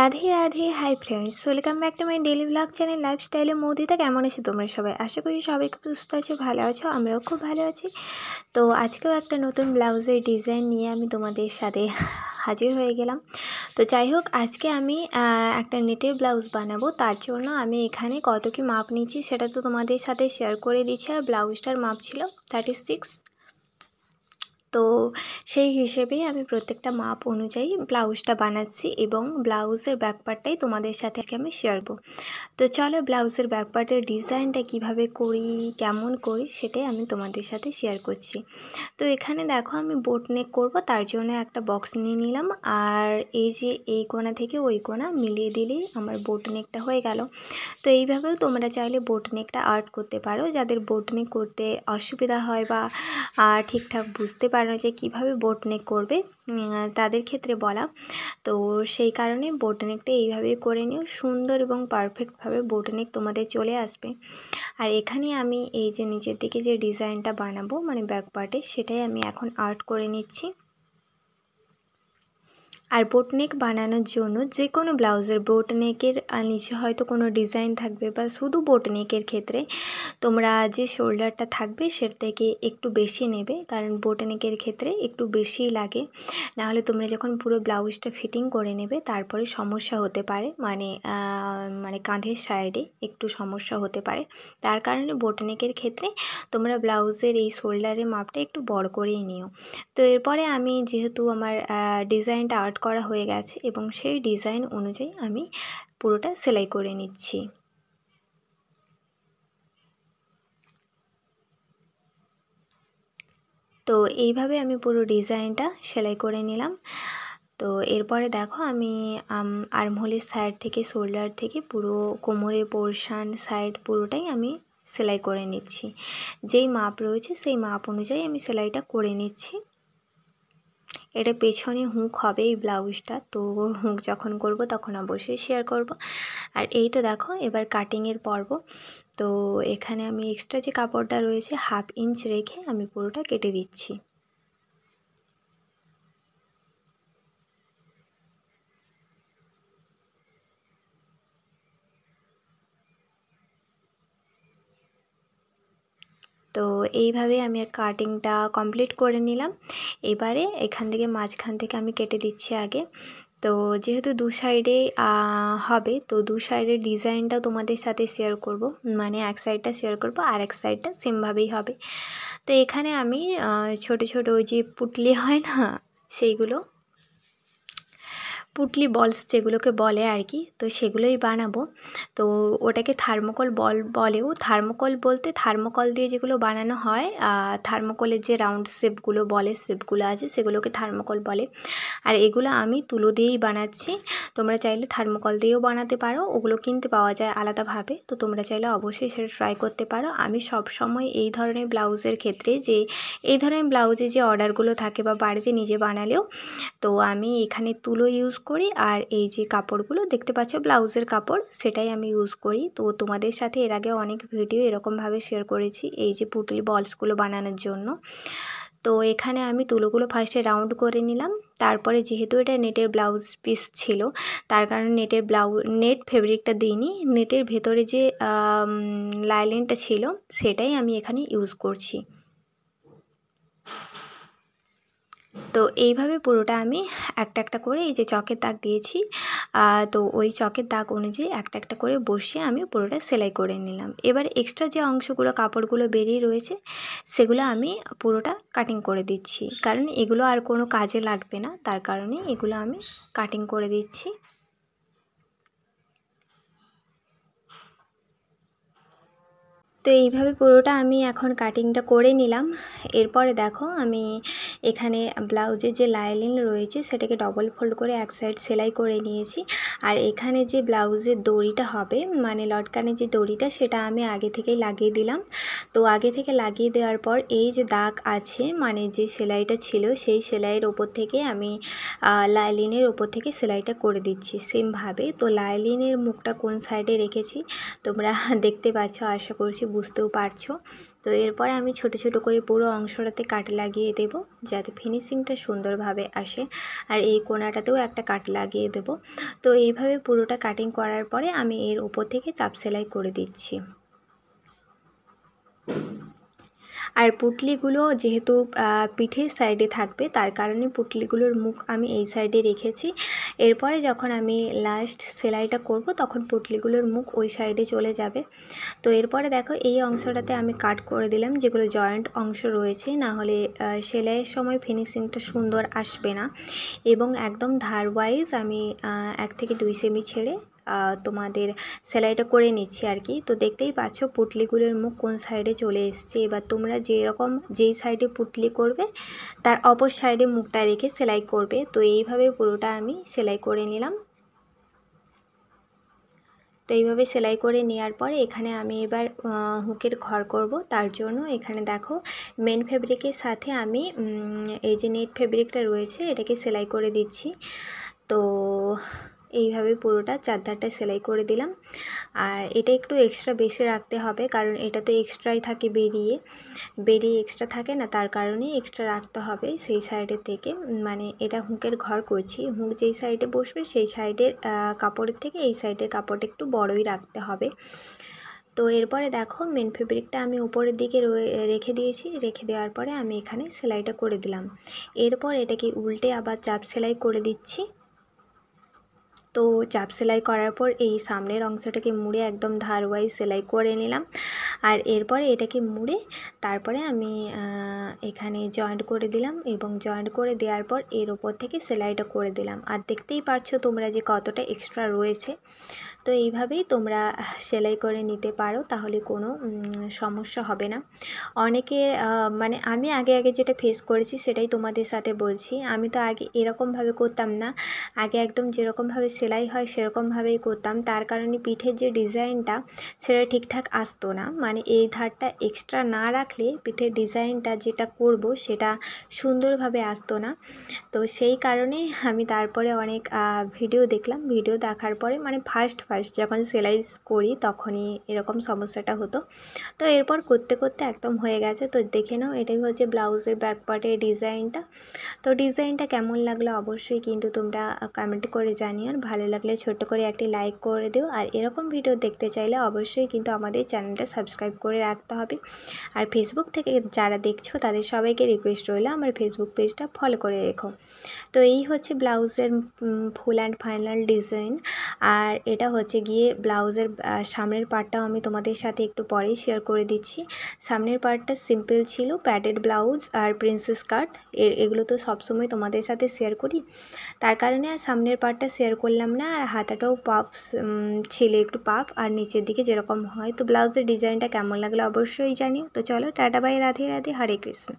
Radhe Radhe, hi friends, welcome back to my daily blog channel লাইফস্টাইলে মৌদিতা। কেমন আছো তোমরা সবাই? আশা করি সবাই খুব সুস্থ আছো, ভালো আছো, আমরাও খুব ভালো আছি। তো আজকেও একটা নতুন ব্লাউজের ডিজাইন নিয়ে আমি তোমাদের সাথে হাজির হয়ে গেলাম। তো যাই হোক, আজকে আমি একটা নেটের ব্লাউজ বানাবো। তার জন্য আমি এখানে কত কি মাপ নিচ্ছি সেটা তো তোমাদের সাথে শেয়ার করে দিচ্ছি। আর ব্লাউজটার মাপ ছিল 36। তো সেই হিসেবেই আমি প্রত্যেকটা মাপ অনুযায়ী ব্লাউজটা বানাচ্ছি এবং ব্লাউজের ব্যাক পার্টটাই তোমাদের সাথে আজকে আমি শেয়ার করব। তো চলো, ব্লাউজের ব্যাক পার্টের ডিজাইনটা কিভাবে করি, কেমন করি, সেটাই আমি তোমাদের সাথে শেয়ার করছি। তো এখানে দেখো, আমি বোট নেক করবো, তার জন্য একটা বক্স নিয়ে নিলাম। আর এই যে এই কোণা থেকে ওই কোণা মিলিয়ে দিলেই আমার বোট নেকটা হয়ে গেল। তো এইভাবেও তোমরা চাইলে বোট নেকটা আর্ট করতে পারো। যাদের বোট নেক করতে অসুবিধা হয় বা ঠিকঠাক বুঝতে পারো না যে কীভাবে বোট নেক করবে, তাদের ক্ষেত্রে বলা। তো সেই কারণে বোট নেকটা এইভাবে করে নিও, সুন্দর এবং পারফেক্টভাবে বোট নেক তোমাদের চলে আসবে। আর এখানে আমি এই যে নিচের দিকে যে ডিজাইনটা বানাবো মানে ব্যাক পার্টে, সেটাই আমি এখন আর্ট করে নিচ্ছি। আর বোট নেক বানানোর জন্য যে কোনো ব্লাউজের বোট নেকের নিচে হয়তো কোনো ডিজাইন থাকবে, বা শুধু বোট নেকের ক্ষেত্রে তোমরা যে শোল্ডারটা থাকবে সেটা থেকে একটু বেশি নেবে, কারণ বোট নেকের ক্ষেত্রে একটু বেশি লাগে। নাহলে তোমরা যখন পুরো ব্লাউজটা ফিটিং করে নেবে তারপরে সমস্যা হতে পারে, মানে কাঁধের সাইডে একটু সমস্যা হতে পারে। তার কারণে বোট নেকের ক্ষেত্রে তোমরা ব্লাউজের এই শোল্ডারের মাপটা একটু বড় করেই নিও। তো এরপরে আমি যেহেতু আমার ডিজাইনটা আর্ট করা হয়ে গেছে এবং সেই ডিজাইন অনুযায়ী আমি পুরোটা সেলাই করে নিচ্ছি। তো এইভাবে আমি পুরো ডিজাইনটা সেলাই করে নিলাম। তো এরপরে দেখো, আমি আর্মহোলের সাইড থেকে, শোল্ডার থেকে পুরো কোমরের পোর্শান সাইড পুরোটাই আমি সেলাই করে নিচ্ছি। যেই মাপ রয়েছে সেই মাপ অনুযায়ী আমি সেলাইটা করে নিচ্ছি। এটা পেছনে হুক হবে এই ব্লাউজটা, তো হুক যখন করব তখন অবশ্যই শেয়ার করব। আর এই তো দেখো, এবার কাটিংয়ের পর্ব। তো এখানে আমি এক্সট্রা যে কাপড়টা রয়েছে 1/2 ইঞ্চ রেখে আমি পুরোটা কেটে দিচ্ছি। তো এইভাবে আমি আর কাটিংটা কমপ্লিট করে নিলাম। এবারে এখান থেকে মাঝখান থেকে আমি কেটে দিচ্ছি আগে। তো যেহেতু দু সাইডে হবে, তো দু সাইডের ডিজাইনটাও তোমাদের সাথে শেয়ার করব, মানে এক সাইডটা শেয়ার করব আর এক সাইডটা সেমভাবেই হবে। তো এখানে আমি ছোট ছোট ওই যে পুটলি হয় না, সেইগুলো পুটলি বলস যেগুলোকে বলে আর কি, তো সেগুলোই বানাবো। তো ওটাকে থার্মোকল বলেও। থার্মোকল বলতে থার্মোকল দিয়ে যেগুলো বানানো হয়, থার্মোকলের যে রাউন্ড শেপগুলো আছে সেগুলোকে থার্মোকল বলে। আর এগুলো আমি তুলো দিয়েই বানাচ্ছি। তোমরা চাইলে থার্মোকল দিয়েও বানাতে পারো, ওগুলো কিনতে পাওয়া যায় আলাদাভাবে। তো তোমরা চাইলে অবশ্যই সেটা ট্রাই করতে পারো। আমি সব সময় এই ধরনের ব্লাউজের ক্ষেত্রে, যে এই ধরনের ব্লাউজে যে অর্ডারগুলো থাকে বা বাড়িতে নিজে বানালেও, তো আমি এখানে তুলো ইউজ করি। আর এই যে কাপড়গুলো দেখতে পাচ্ছ ব্লাউজের কাপড়, সেটাই আমি ইউজ করি। তো তোমাদের সাথে এর আগে অনেক ভিডিও এরকমভাবে শেয়ার করেছি এই যে পুটলি বলসগুলো বানানোর জন্য। তো এখানে আমি তুলোগুলো ফার্স্টে রাউন্ড করে নিলাম। তারপরে যেহেতু এটা নেটের ব্লাউজ পিস ছিল, তার কারণে নেট ফেব্রিকটা দিইনি, নেটের ভেতরে যে লাইলিনটা ছিল সেটাই আমি এখানে ইউজ করছি। তো এইভাবে পুরোটা আমি একটা একটা করে এই যে চকের দাগ দিয়েছি, তো ওই চকের দাগ অনুযায়ী একটা একটা করে বসিয়ে আমি পুরোটা সেলাই করে নিলাম। এবার এক্সট্রা যে অংশগুলো কাপড়গুলো বেরিয়ে রয়েছে সেগুলো আমি পুরোটা কাটিং করে দিচ্ছি, কারণ এগুলো আর কোনো কাজে লাগবে না, তার কারণে এগুলো আমি কাটিং করে দিচ্ছি। তো এইভাবে পুরোটা আমি এখন কাটিংটা করে নিলাম। এরপরে দেখো, আমি এখানে ব্লাউজের যে লাইনিং রয়েছে সেটাকে ডবল ফোল্ড করে এক সাইড সেলাই করে নিয়েছি। আর এখানে যে ব্লাউজের দড়িটা হবে, মানে লটকানের যে দড়িটা, সেটা আমি আগে থেকেই লাগিয়ে দিলাম। তো আগে থেকে লাগিয়ে দেওয়ার পর এই যে দাগ আছে, মানে যে সেলাইটা ছিল সেই সেলাইয়ের ওপর থেকে আমি লাইনিংয়ের ওপর থেকে সেলাইটা করে দিচ্ছি সেমভাবে। তো লাইনিংয়ের মুখটা কোন সাইডে রেখেছি তোমরা দেখতে পাচ্ছ, আশা করছি বুঝতেও পারছো। তো এরপরে আমি ছোট ছোট করে পুরো অংশটাতে কাট লাগিয়ে দেব, যাতে ফিনিশিংটা সুন্দরভাবে আসে। আর এই কোণাটাতেও একটা কাট লাগিয়ে দেব। তো এইভাবে পুরোটা কাটিং করার পরে আমি এর উপর থেকে চাপ সেলাই করে দিচ্ছি। আর পুঁটলিগুলো যেহেতু পিঠের সাইডে থাকবে, তার কারণে পুঁটলিগুলোর মুখ আমি এই সাইডে রেখেছি। এরপরে যখন আমি লাস্ট সেলাইটা করব তখন পুঁটলিগুলোর মুখ ওই সাইডে চলে যাবে। তো এরপরে দেখো এই অংশটাতে আমি কাট করে দিলাম, যেগুলো জয়েন্ট অংশ রয়েছে, না হলে সেলাইয়ের সময় ফিনিশিংটা সুন্দর আসবে না। এবং একদম ধার ওয়াইজ আমি 1 থেকে 2 সেমি ছেড়ে তোমাদের সেলাইটা করে নিচ্ছি আর কি। তো দেখতেই পাচ্ছ পুঁটলিগুলোর মুখ কোন সাইডে চলে এসছে। এবার তোমরা যেই সাইডে পুঁটলি করবে তার অপর সাইডে মুখটা রেখে সেলাই করবে। তো এইভাবে পুরোটা আমি সেলাই করে নিলাম। তো এইভাবে সেলাই করে নেওয়ার পরে এখানে আমি এবার হুকের ঘর করব। তার জন্য এখানে দেখো মেন ফেব্রিকের সাথে আমি এই যে নেট ফেব্রিকটা রয়েছে এটাকে সেলাই করে দিচ্ছি। তো এইভাবে পুরোটা চারধারটা সেলাই করে দিলাম। আর এটা একটু এক্সট্রা বেশি রাখতে হবে, কারণ এটা তো এক্সট্রাই থাকে, বেরিয়ে এক্সট্রা থাকে না, তার কারণে এক্সট্রা রাখতে হবে সেই সাইডের থেকে। মানে এটা হুকের ঘর করছি, হুক যেই সাইডে বসবে সেই সাইডের কাপড়ের থেকে এই সাইডের কাপড়টা একটু বড়ই রাখতে হবে। তো এরপরে দেখো মেন ফেব্রিকটা আমি উপরের দিকে রেখে দিয়েছি। রেখে দেওয়ার পরে আমি এখানে সেলাইটা করে দিলাম। এরপর এটাকে উল্টে আবার চাপ সেলাই করে দিচ্ছি। তো চাপ সেলাই করার পর এই সামনের অংশটাকে মুড়ে একদম ধার ওয়াইজ সেলাই করে নিলাম। আর এরপরে এটাকে মুড়ে তারপরে আমি এখানে জয়েন্ট করে দিলাম, এবং জয়েন্ট করে দেওয়ার পর এর ওপর থেকে সেলাইটা করে দিলাম। আর দেখতেই পারছো তোমরা যে কতটা এক্সট্রা রয়েছে। তো এইভাবেই তোমরা সেলাই করে নিতে পারো, তাহলে কোনো সমস্যা হবে না। অনেকের মানে আমি আগে যেটা ফেস করেছি সেটাই তোমাদের সাথে বলছি। আমি তো আগে এরকমভাবে করতাম না, আগে একদম যেরকমভাবে সেলাই হয় সেরকমভাবেই করতাম। তার কারণে পিঠের যে ডিজাইনটা সেটা ঠিকঠাক আসতো না। মানে এই ধারটা এক্সট্রা না রাখলে পিঠের ডিজাইনটা যেটা করব সেটা সুন্দরভাবে আসতো না। তো সেই কারণে আমি তারপরে অনেক ভিডিও দেখলাম। ভিডিও দেখার পরে মানে ফার্স্ট যখন সেলাই করি তখনই এরকম সমস্যাটা হতো। তো এরপর করতে করতে একদম হয়ে গেছে। তো দেখে নাও, এটাই হচ্ছে ব্লাউজের ব্যাক পার্টের ডিজাইনটা। তো ডিজাইনটা কেমন লাগলো অবশ্যই কিন্তু তোমরা কমেন্ট করে জানিও। আর ভালো লাগলে ছোট্ট করে একটি লাইক করে দিও। আর এরকম ভিডিও দেখতে চাইলে অবশ্যই কিন্তু আমাদের চ্যানেলটা সাবস্ক্রাইব করে রাখতে হবে। আর ফেসবুক থেকে যারা দেখছো তাদের সবাইকে রিকোয়েস্ট রইল আমার ফেসবুক পেজটা ফলো করে রেখো। তো এই হচ্ছে ব্লাউজের ফুল অ্যান্ড ফাইনাল ডিজাইন। আর এটা হচ্ছে গিয়ে ব্লাউজের সামনের পার্টটাও আমি তোমাদের সাথে একটু পরেই শেয়ার করে দিচ্ছি। সামনের পার্টটা সিম্পল ছিল, প্যাডেড ব্লাউজ আর প্রিন্সেস কাট, এগুলো তো সবসময় তোমাদের সাথে শেয়ার করি, তার কারণে আর সামনের পার্টটা শেয়ার করলাম না। আর হাতাটাও পাফ ছিল, একটু পাফ, আর নিচের দিকে যেরকম হয়। তো ব্লাউজের ডিজাইনটা কেমন লাগলো অবশ্যই জানিও। তো চলো টাটা বাই, রাধে রাধে, হরে কৃষ্ণ।